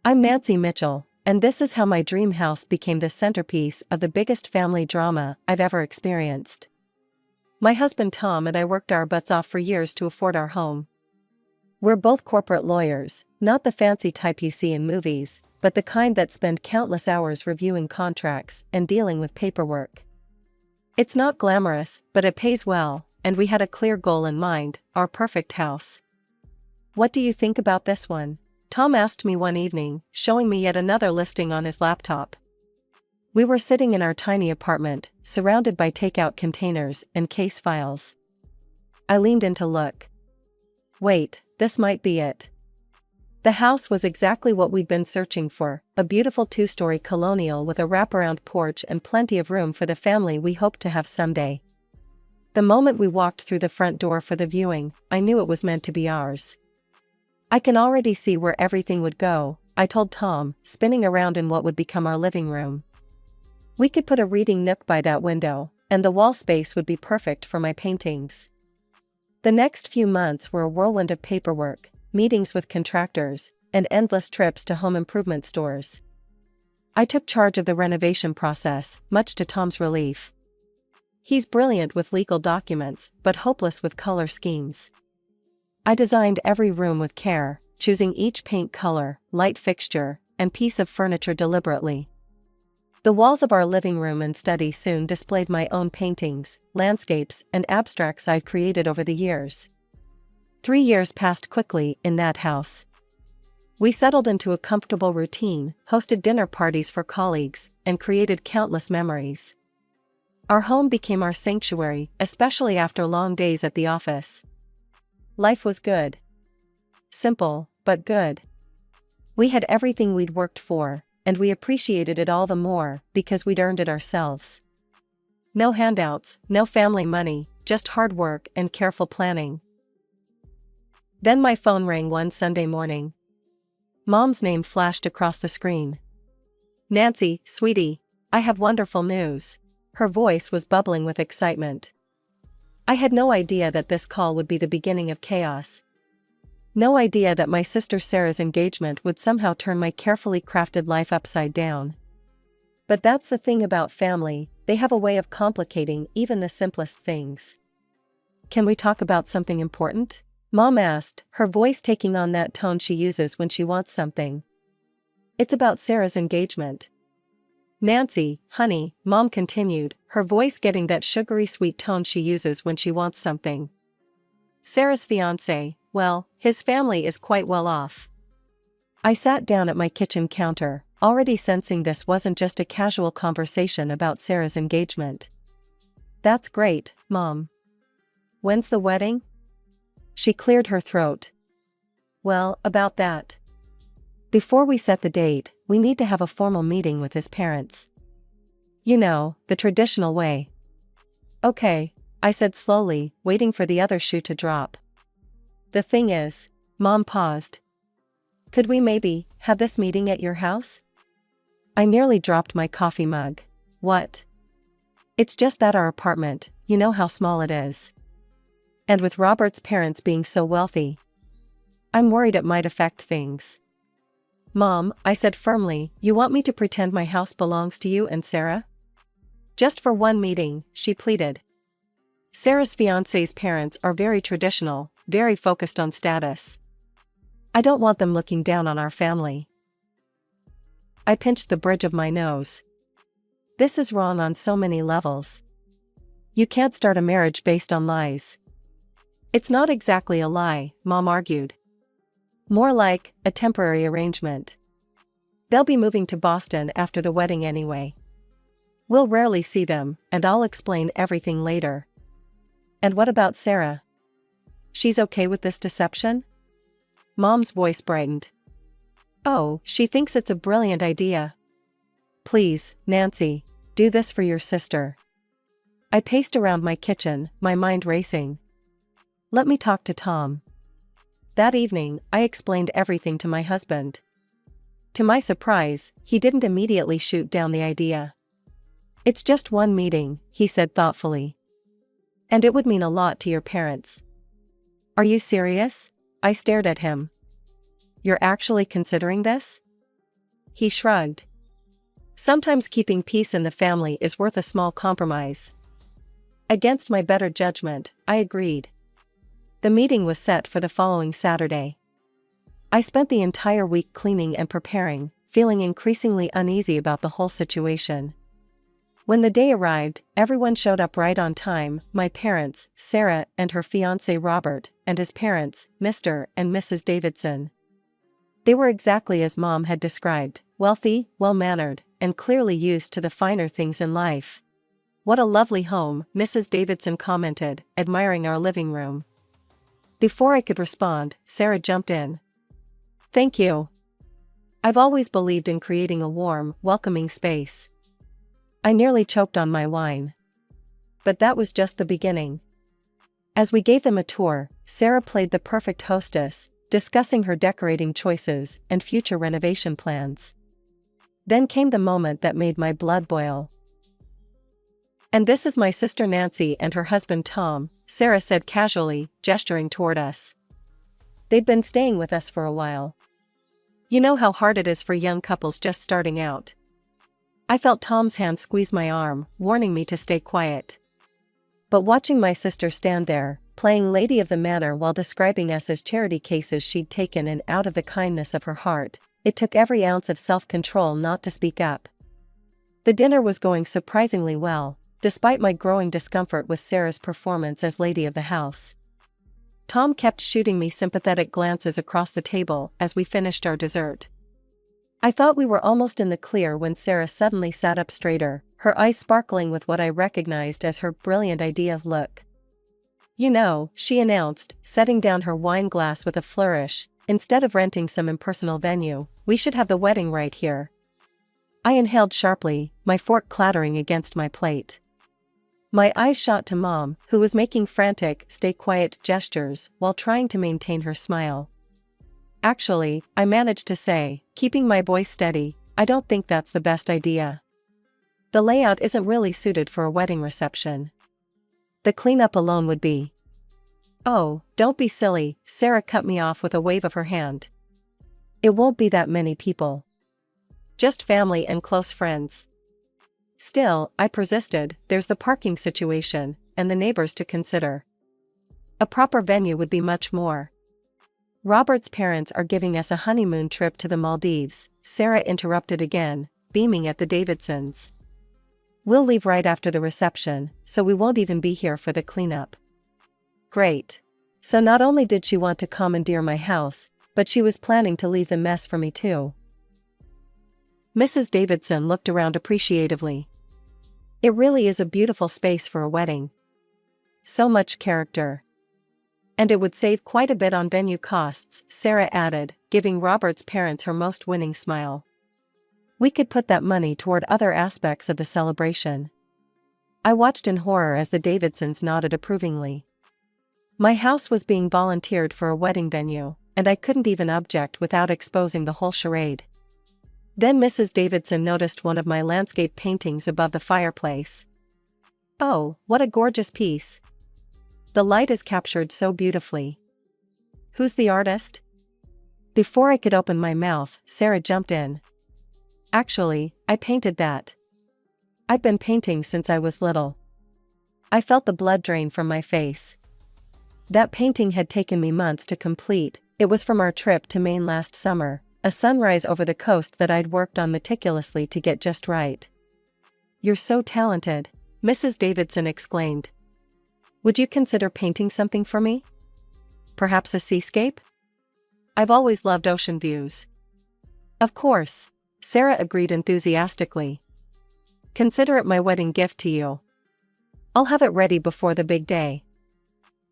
I'm Nancy Mitchell, and this is how my dream house became the centerpiece of the biggest family drama I've ever experienced. My husband Tom and I worked our butts off for years to afford our home. We're both corporate lawyers, not the fancy type you see in movies, but the kind that spend countless hours reviewing contracts and dealing with paperwork. It's not glamorous, but it pays well, and we had a clear goal in mind: our perfect house. "What do you think about this one?" Tom asked me one evening, showing me yet another listing on his laptop. We were sitting in our tiny apartment, surrounded by takeout containers and case files. I leaned in to look. Wait, this might be it. The house was exactly what we'd been searching for: a beautiful 2-story colonial with a wraparound porch and plenty of room for the family we hoped to have someday. The moment we walked through the front door for the viewing, I knew it was meant to be ours. "I can already see where everything would go," I told Tom, spinning around in what would become our living room. "We could put a reading nook by that window, and the wall space would be perfect for my paintings." The next few months were a whirlwind of paperwork, meetings with contractors, and endless trips to home improvement stores. I took charge of the renovation process, much to Tom's relief. He's brilliant with legal documents, but hopeless with color schemes. I designed every room with care, choosing each paint color, light fixture, and piece of furniture deliberately. The walls of our living room and study soon displayed my own paintings, landscapes, and abstracts I'd created over the years. 3 years passed quickly in that house. We settled into a comfortable routine, hosted dinner parties for colleagues, and created countless memories. Our home became our sanctuary, especially after long days at the office. Life was good. Simple, but good. We had everything we'd worked for, and we appreciated it all the more because we'd earned it ourselves. No handouts, no family money, just hard work and careful planning. Then my phone rang one Sunday morning. Mom's name flashed across the screen. "Nancy, sweetie, I have wonderful news." Her voice was bubbling with excitement. I had no idea that this call would be the beginning of chaos. No idea that my sister Sarah's engagement would somehow turn my carefully crafted life upside down. But that's the thing about family, they have a way of complicating even the simplest things. "Can we talk about something important?" Mom asked, her voice taking on that tone she uses when she wants something. "It's about Sarah's engagement." "Nancy, honey," Mom continued, her voice getting that sugary sweet tone she uses when she wants something. "Sarah's fiancé, well, his family is quite well off." I sat down at my kitchen counter, already sensing this wasn't just a casual conversation about Sarah's engagement. "That's great, Mom. When's the wedding?" She cleared her throat. "Well, about that. Before we set the date, we need to have a formal meeting with his parents. You know, the traditional way." "Okay," I said slowly, waiting for the other shoe to drop. "The thing is," Mom paused. "Could we maybe have this meeting at your house?" I nearly dropped my coffee mug. "What?" "It's just that our apartment, you know how small it is. And with Robert's parents being so wealthy, I'm worried it might affect things." "Mom," I said firmly, "you want me to pretend my house belongs to you and Sarah?" "Just for one meeting," she pleaded. "Sarah's fiancé's parents are very traditional, very focused on status. I don't want them looking down on our family." I pinched the bridge of my nose. This is wrong on so many levels. You can't start a marriage based on lies. "It's not exactly a lie," Mom argued. "More like a temporary arrangement. They'll be moving to Boston after the wedding anyway. We'll rarely see them, and I'll explain everything later." "And what about Sarah? She's okay with this deception?" Mom's voice brightened. "Oh, she thinks it's a brilliant idea. Please, Nancy, do this for your sister." I paced around my kitchen, my mind racing. Let me talk to Tom. That evening, I explained everything to my husband. To my surprise, he didn't immediately shoot down the idea. "It's just one meeting," he said thoughtfully. "And it would mean a lot to your parents." "Are you serious?" I stared at him. "You're actually considering this?" He shrugged. Sometimes keeping peace in the family is worth a small compromise. Against my better judgment, I agreed. The meeting was set for the following Saturday. I spent the entire week cleaning and preparing, feeling increasingly uneasy about the whole situation. When the day arrived, everyone showed up right on time: my parents, Sarah and her fiancé Robert, and his parents, Mr. and Mrs. Davidson. They were exactly as Mom had described: wealthy, well-mannered, and clearly used to the finer things in life. "What a lovely home," Mrs. Davidson commented, admiring our living room. Before I could respond, Sarah jumped in. "Thank you. I've always believed in creating a warm, welcoming space." I nearly choked on my wine. But that was just the beginning. As we gave them a tour, Sarah played the perfect hostess, discussing her decorating choices and future renovation plans. Then came the moment that made my blood boil. "And this is my sister Nancy and her husband Tom," Sarah said casually, gesturing toward us. "They'd been staying with us for a while. You know how hard it is for young couples just starting out." I felt Tom's hand squeeze my arm, warning me to stay quiet. But watching my sister stand there, playing lady of the manor while describing us as charity cases she'd taken in out of the kindness of her heart, it took every ounce of self-control not to speak up. The dinner was going surprisingly well, despite my growing discomfort with Sarah's performance as lady of the house. Tom kept shooting me sympathetic glances across the table as we finished our dessert. I thought we were almost in the clear when Sarah suddenly sat up straighter, her eyes sparkling with what I recognized as her brilliant idea. "Look. You know," she announced, setting down her wine glass with a flourish, "instead of renting some impersonal venue, we should have the wedding right here." I inhaled sharply, my fork clattering against my plate. My eyes shot to Mom, who was making frantic "stay quiet" gestures while trying to maintain her smile. "Actually," I managed to say, keeping my voice steady, "I don't think that's the best idea. The layout isn't really suited for a wedding reception. The cleanup alone would be." "Oh, don't be silly," Sarah cut me off with a wave of her hand. "It won't be that many people. Just family and close friends." Still, I persisted, "there's the parking situation, and the neighbors to consider. A proper venue would be much more." "Robert's parents are giving us a honeymoon trip to the Maldives," Sarah interrupted again, beaming at the Davidsons. "We'll leave right after the reception, so we won't even be here for the cleanup." Great. So not only did she want to commandeer my house, but she was planning to leave the mess for me too. Mrs. Davidson looked around appreciatively. "It really is a beautiful space for a wedding. So much character. And it would save quite a bit on venue costs," Sarah added, giving Robert's parents her most winning smile. "We could put that money toward other aspects of the celebration." I watched in horror as the Davidsons nodded approvingly. My house was being volunteered for a wedding venue, and I couldn't even object without exposing the whole charade. Then Mrs. Davidson noticed one of my landscape paintings above the fireplace. "Oh, what a gorgeous piece. The light is captured so beautifully. Who's the artist?" Before I could open my mouth, Sarah jumped in. "Actually, I painted that. I've been painting since I was little." I felt the blood drain from my face. That painting had taken me months to complete. It was from our trip to Maine last summer, a sunrise over the coast that I'd worked on meticulously to get just right. "You're so talented," Mrs. Davidson exclaimed. "Would you consider painting something for me? Perhaps a seascape? I've always loved ocean views." "Of course," Sarah agreed enthusiastically. "Consider it my wedding gift to you. I'll have it ready before the big day."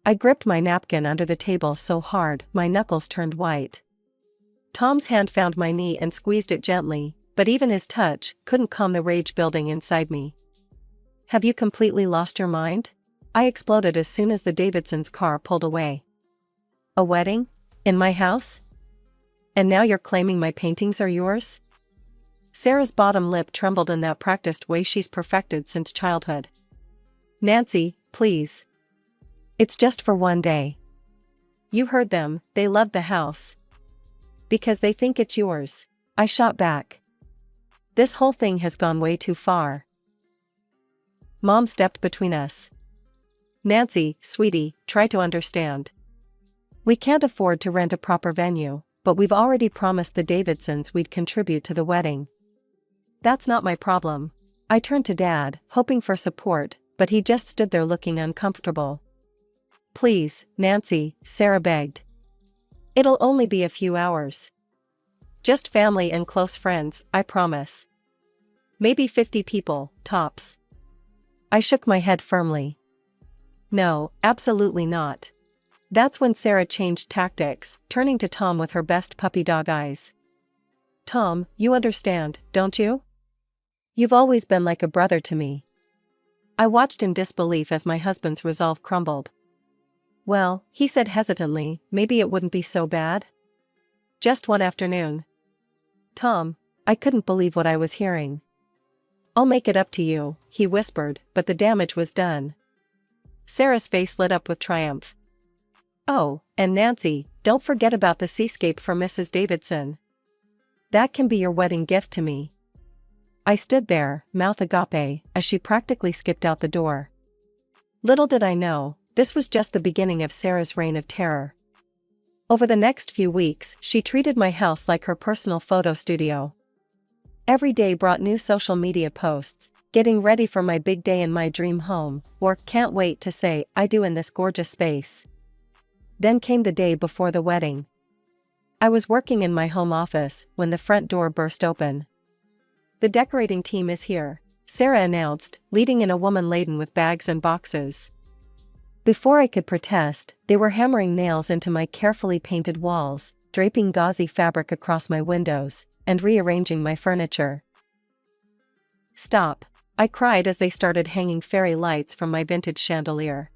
I gripped my napkin under the table so hard my knuckles turned white. Tom's hand found my knee and squeezed it gently, but even his touch couldn't calm the rage building inside me. "Have you completely lost your mind?" I exploded as soon as the Davidsons' car pulled away. "A wedding? In my house? And now you're claiming my paintings are yours?" Sarah's bottom lip trembled in that practiced way she's perfected since childhood. "Nancy, please. It's just for one day. You heard them, they love the house. Because they think it's yours," I shot back. This whole thing has gone way too far. Mom stepped between us. Nancy, sweetie, try to understand. We can't afford to rent a proper venue, but we've already promised the Davidsons we'd contribute to the wedding. That's not my problem. I turned to Dad, hoping for support, but he just stood there looking uncomfortable. Please, Nancy, Sarah begged. It'll only be a few hours. Just family and close friends, I promise. Maybe 50 people, tops. I shook my head firmly. No, absolutely not. That's when Sarah changed tactics, turning to Tom with her best puppy dog eyes. Tom, you understand, don't you? You've always been like a brother to me. I watched in disbelief as my husband's resolve crumbled. Well, he said hesitantly, maybe it wouldn't be so bad. Just one afternoon. Tom, I couldn't believe what I was hearing. I'll make it up to you, he whispered, but the damage was done. Sarah's face lit up with triumph. Oh, and Nancy, don't forget about the seascape for Mrs. Davidson. That can be your wedding gift to me. I stood there, mouth agape, as she practically skipped out the door. Little did I know, this was just the beginning of Sarah's reign of terror. Over the next few weeks, she treated my house like her personal photo studio. Every day brought new social media posts, getting ready for my big day in my dream home, or can't wait to say I do in this gorgeous space. Then came the day before the wedding. I was working in my home office when the front door burst open. The decorating team is here, Sarah announced, leading in a woman laden with bags and boxes. Before I could protest, they were hammering nails into my carefully painted walls, draping gauzy fabric across my windows, and rearranging my furniture. Stop, I cried as they started hanging fairy lights from my vintage chandelier.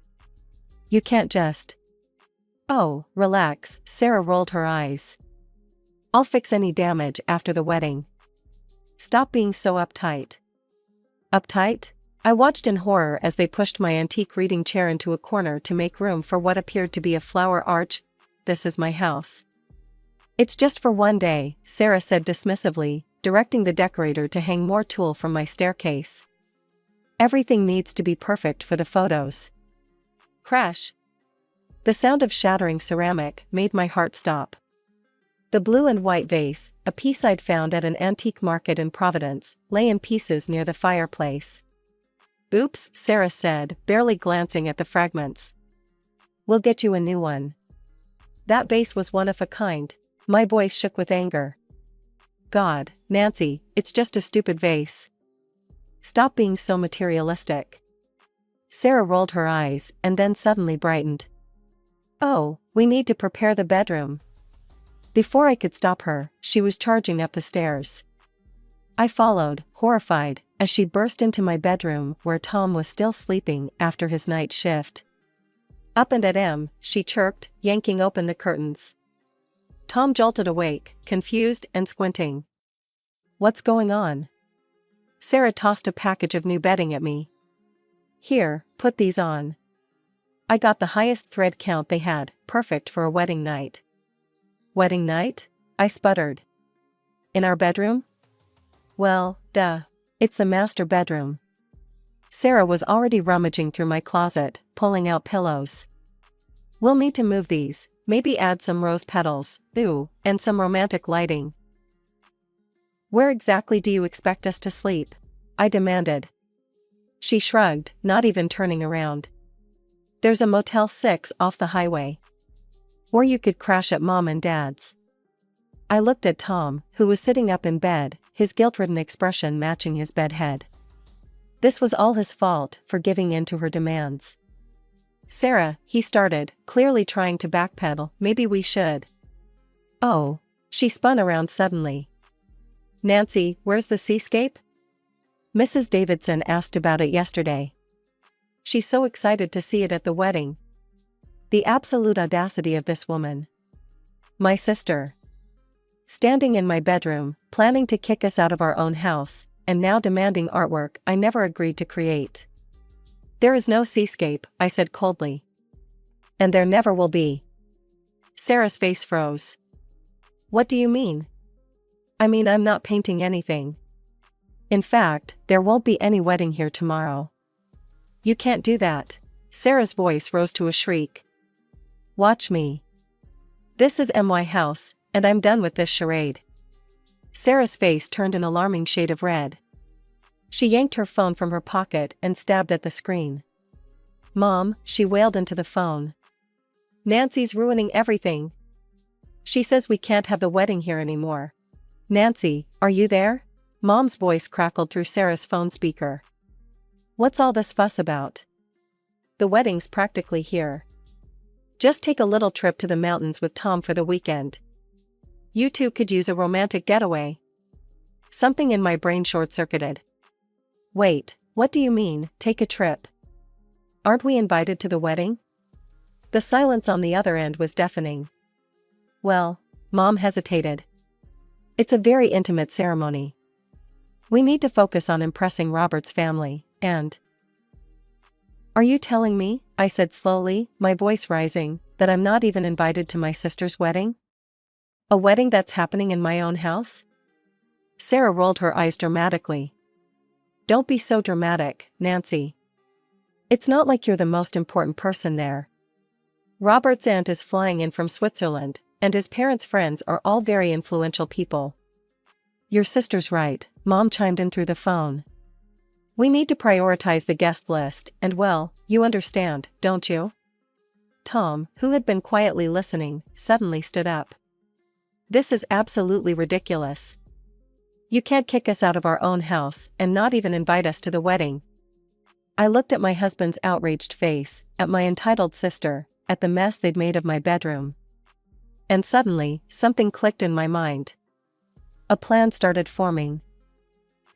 You can't just. Oh, relax, Sarah rolled her eyes. I'll fix any damage after the wedding. Stop being so uptight. Uptight? I watched in horror as they pushed my antique reading chair into a corner to make room for what appeared to be a flower arch. This is my house. It's just for one day, Sarah said dismissively, directing the decorator to hang more tulle from my staircase. Everything needs to be perfect for the photos. Crash. The sound of shattering ceramic made my heart stop. The blue and white vase, a piece I'd found at an antique market in Providence, lay in pieces near the fireplace. Oops, Sarah said, barely glancing at the fragments. We'll get you a new one. That vase was one of a kind. My voice shook with anger. God, Nancy, it's just a stupid vase. Stop being so materialistic. Sarah rolled her eyes and then suddenly brightened. Oh, we need to prepare the bedroom. Before I could stop her, she was charging up the stairs. I followed, horrified, as she burst into my bedroom where Tom was still sleeping after his night shift. Up and at him, she chirped, yanking open the curtains. Tom jolted awake, confused and squinting. What's going on? Sarah tossed a package of new bedding at me. Here, put these on. I got the highest thread count they had, perfect for a wedding night. Wedding night? I sputtered. In our bedroom? Well, duh. It's the master bedroom. Sarah was already rummaging through my closet, pulling out pillows. We'll need to move these, maybe add some rose petals, ooh, and some romantic lighting. Where exactly do you expect us to sleep? I demanded. She shrugged, not even turning around. There's a Motel 6 off the highway. Or you could crash at Mom and Dad's. I looked at Tom, who was sitting up in bed, his guilt-ridden expression matching his bed head. This was all his fault for giving in to her demands. Sarah, he started, clearly trying to backpedal, maybe we should. Oh, she spun around suddenly. Nancy, where's the seascape? Mrs. Davidson asked about it yesterday. She's so excited to see it at the wedding. The absolute audacity of this woman. My sister. Standing in my bedroom, planning to kick us out of our own house, and now demanding artwork I never agreed to create. There is no seascape, I said coldly. And there never will be. Sarah's face froze. What do you mean? I mean I'm not painting anything. In fact, there won't be any wedding here tomorrow. You can't do that. Sarah's voice rose to a shriek. Watch me. This is my house, and I'm done with this charade. Sarah's face turned an alarming shade of red. She yanked her phone from her pocket and stabbed at the screen. Mom, she wailed into the phone. Nancy's ruining everything. She says we can't have the wedding here anymore. Nancy, are you there? Mom's voice crackled through Sarah's phone speaker. What's all this fuss about? The wedding's practically here. Just take a little trip to the mountains with Tom for the weekend. You two could use a romantic getaway. Something in my brain short-circuited. Wait, what do you mean, take a trip? Aren't we invited to the wedding? The silence on the other end was deafening. Well, Mom hesitated. It's a very intimate ceremony. We need to focus on impressing Robert's family, and... Are you telling me, I said slowly, my voice rising, that I'm not even invited to my sister's wedding? A wedding that's happening in my own house? Sarah rolled her eyes dramatically. Don't be so dramatic, Nancy. It's not like you're the most important person there. Robert's aunt is flying in from Switzerland, and his parents' friends are all very influential people. Your sister's right, Mom chimed in through the phone. We need to prioritize the guest list, and well, you understand, don't you? Tom, who had been quietly listening, suddenly stood up. This is absolutely ridiculous. You can't kick us out of our own house and not even invite us to the wedding. I looked at my husband's outraged face, at my entitled sister, at the mess they'd made of my bedroom. And suddenly, something clicked in my mind. A plan started forming.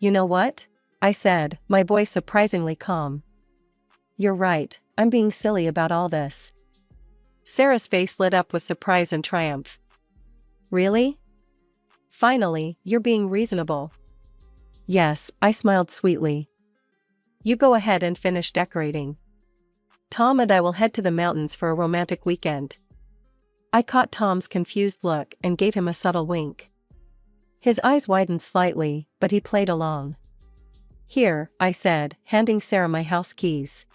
You know what? I said, my voice surprisingly calm. You're right, I'm being silly about all this. Sarah's face lit up with surprise and triumph. Really? Finally, you're being reasonable. Yes, I smiled sweetly. You go ahead and finish decorating. Tom and I will head to the mountains for a romantic weekend. I caught Tom's confused look and gave him a subtle wink. His eyes widened slightly, but he played along. Here, I said, handing Sarah my house keys.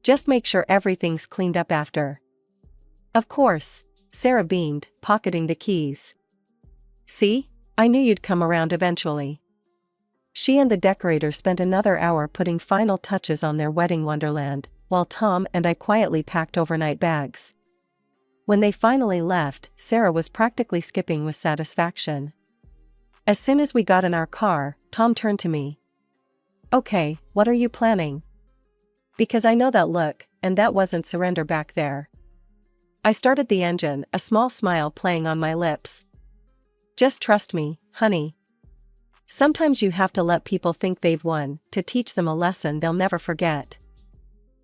Just make sure everything's cleaned up after. Of course, Sarah beamed, pocketing the keys. See? I knew you'd come around eventually. She and the decorator spent another hour putting final touches on their wedding wonderland, while Tom and I quietly packed overnight bags. When they finally left, Sarah was practically skipping with satisfaction. As soon as we got in our car, Tom turned to me. Okay, what are you planning? Because I know that look, and that wasn't surrender back there. I started the engine, a small smile playing on my lips. Just trust me, honey. Sometimes you have to let people think they've won, to teach them a lesson they'll never forget.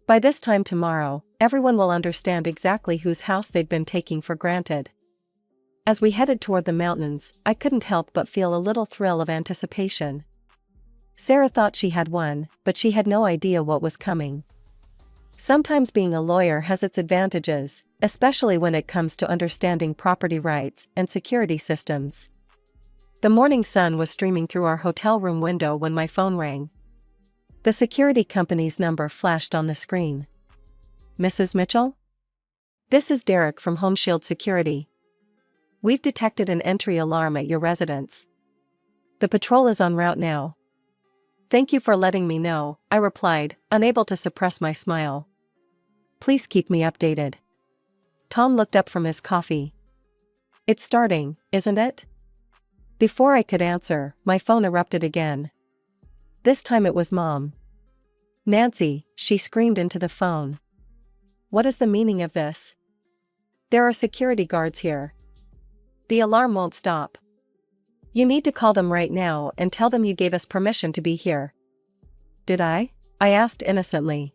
By this time tomorrow, everyone will understand exactly whose house they'd been taking for granted. As we headed toward the mountains, I couldn't help but feel a little thrill of anticipation. Sarah thought she had won, but she had no idea what was coming. Sometimes being a lawyer has its advantages, especially when it comes to understanding property rights and security systems. The morning sun was streaming through our hotel room window when my phone rang. The security company's number flashed on the screen. Mrs. Mitchell? This is Derek from Home Shield Security. We've detected an entry alarm at your residence. The patrol is en route now. Thank you for letting me know, I replied, unable to suppress my smile. Please keep me updated. Tom looked up from his coffee. It's starting, isn't it? Before I could answer, my phone erupted again. This time it was Mom. Nancy, she screamed into the phone. What is the meaning of this? There are security guards here. The alarm won't stop. You need to call them right now and tell them you gave us permission to be here. Did I? I asked innocently.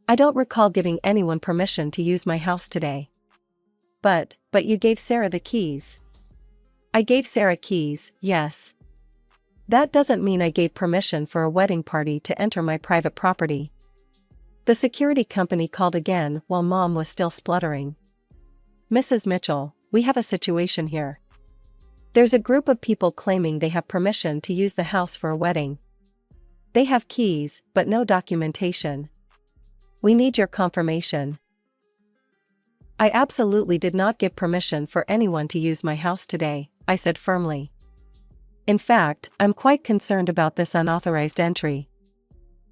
I don't recall giving anyone permission to use my house today. But you gave Sarah the keys. I gave Sarah keys, yes. That doesn't mean I gave permission for a wedding party to enter my private property. The security company called again while Mom was still spluttering. Mrs. Mitchell, we have a situation here. There's a group of people claiming they have permission to use the house for a wedding. They have keys, but no documentation. We need your confirmation. I absolutely did not give permission for anyone to use my house today, I said firmly. In fact, I'm quite concerned about this unauthorized entry.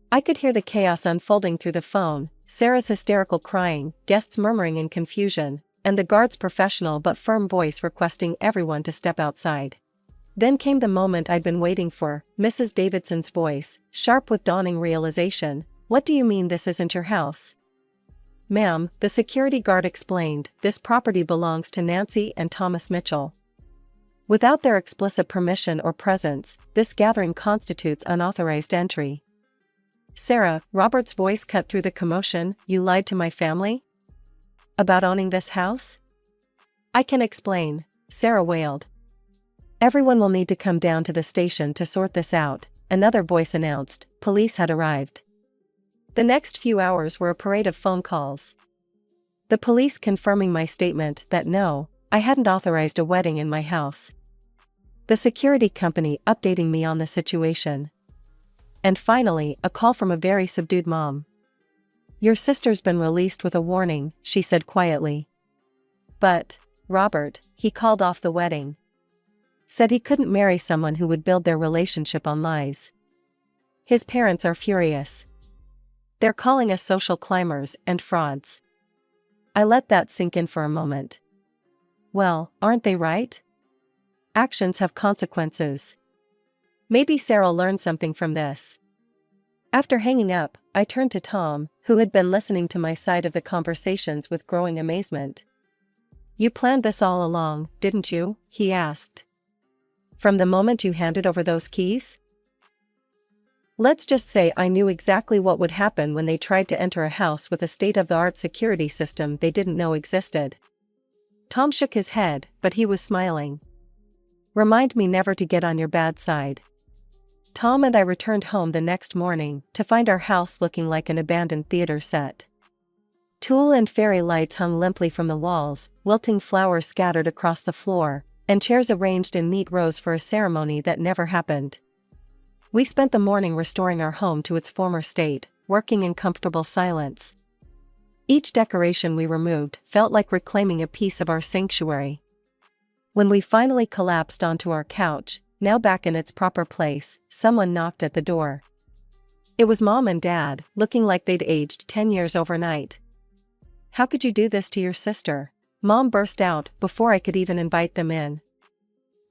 I could hear the chaos unfolding through the phone, Sarah's hysterical crying, guests murmuring in confusion, and the guard's professional but firm voice requesting everyone to step outside. Then came the moment I'd been waiting for, Mrs. Davidson's voice, sharp with dawning realization. What do you mean this isn't your house? Ma'am, the security guard explained, this property belongs to Nancy and Thomas Mitchell. Without their explicit permission or presence, this gathering constitutes unauthorized entry. Sarah, Robert's voice cut through the commotion, you lied to my family? About owning this house? I can explain, Sarah wailed. Everyone will need to come down to the station to sort this out, another voice announced. Police had arrived. The next few hours were a parade of phone calls. The police confirming my statement that no, I hadn't authorized a wedding in my house. The security company updating me on the situation. And finally, a call from a very subdued mom. Your sister's been released with a warning, she said quietly. But, Robert, he called off the wedding. Said he couldn't marry someone who would build their relationship on lies. His parents are furious. They're calling us social climbers and frauds. I let that sink in for a moment. Well, aren't they right? Actions have consequences. Maybe Sarah'll learn something from this. After hanging up, I turned to Tom, who had been listening to my side of the conversations with growing amazement. You planned this all along, didn't you? He asked. From the moment you handed over those keys? Let's just say I knew exactly what would happen when they tried to enter a house with a state-of-the-art security system they didn't know existed. Tom shook his head, but he was smiling. Remind me never to get on your bad side. Tom and I returned home the next morning to find our house looking like an abandoned theater set. Tulle and fairy lights hung limply from the walls, wilting flowers scattered across the floor, and chairs arranged in neat rows for a ceremony that never happened. We spent the morning restoring our home to its former state, working in comfortable silence. Each decoration we removed felt like reclaiming a piece of our sanctuary. When we finally collapsed onto our couch, now back in its proper place, someone knocked at the door. It was Mom and Dad, looking like they'd aged 10 years overnight. How could you do this to your sister? Mom burst out before I could even invite them in.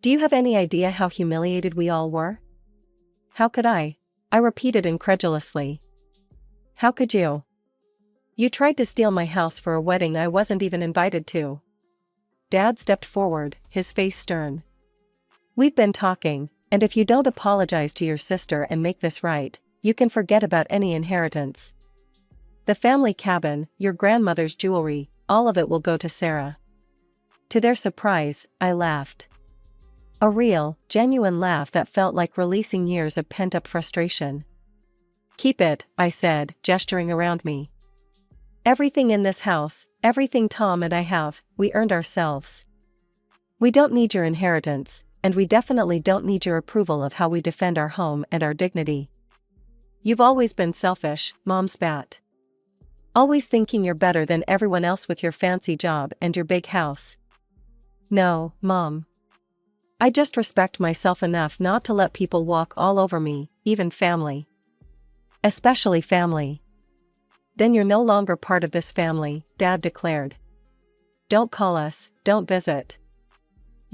Do you have any idea how humiliated we all were? How could I? I repeated incredulously. How could you? You tried to steal my house for a wedding I wasn't even invited to. Dad stepped forward, his face stern. We've been talking, and if you don't apologize to your sister and make this right, you can forget about any inheritance. The family cabin, your grandmother's jewelry, all of it will go to Sarah. To their surprise, I laughed. A real, genuine laugh that felt like releasing years of pent-up frustration. Keep it, I said, gesturing around me. Everything in this house, everything Tom and I have, we earned ourselves. We don't need your inheritance, and we definitely don't need your approval of how we defend our home and our dignity. You've always been selfish, Mom spat. Always thinking you're better than everyone else with your fancy job and your big house. No, Mom. I just respect myself enough not to let people walk all over me, even family. Especially family. Then you're no longer part of this family, Dad declared. Don't call us, don't visit.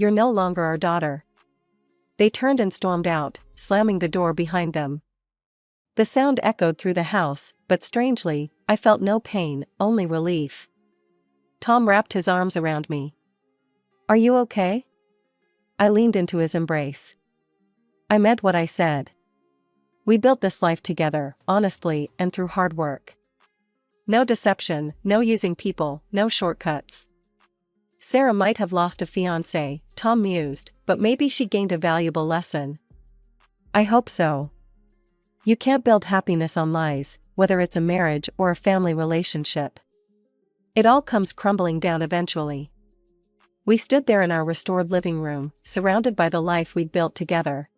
You're no longer our daughter. They turned and stormed out, slamming the door behind them. The sound echoed through the house, but strangely, I felt no pain, only relief. Tom wrapped his arms around me. Are you okay? I leaned into his embrace. I meant what I said. We built this life together, honestly, and through hard work. No deception, no using people, no shortcuts. Sarah might have lost a fiancé, Tom mused, but maybe she gained a valuable lesson. I hope so. You can't build happiness on lies, whether it's a marriage or a family relationship. It all comes crumbling down eventually. We stood there in our restored living room, surrounded by the life we'd built together.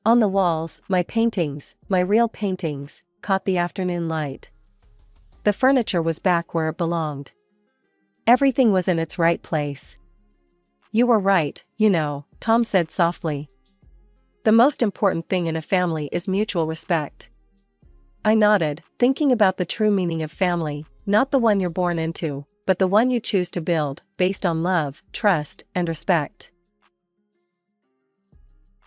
On the walls, my paintings, my real paintings, caught the afternoon light. The furniture was back where it belonged. Everything was in its right place. "You were right, you know," Tom said softly. "The most important thing in a family is mutual respect." I nodded, thinking about the true meaning of family, not the one you're born into, but the one you choose to build, based on love, trust, and respect.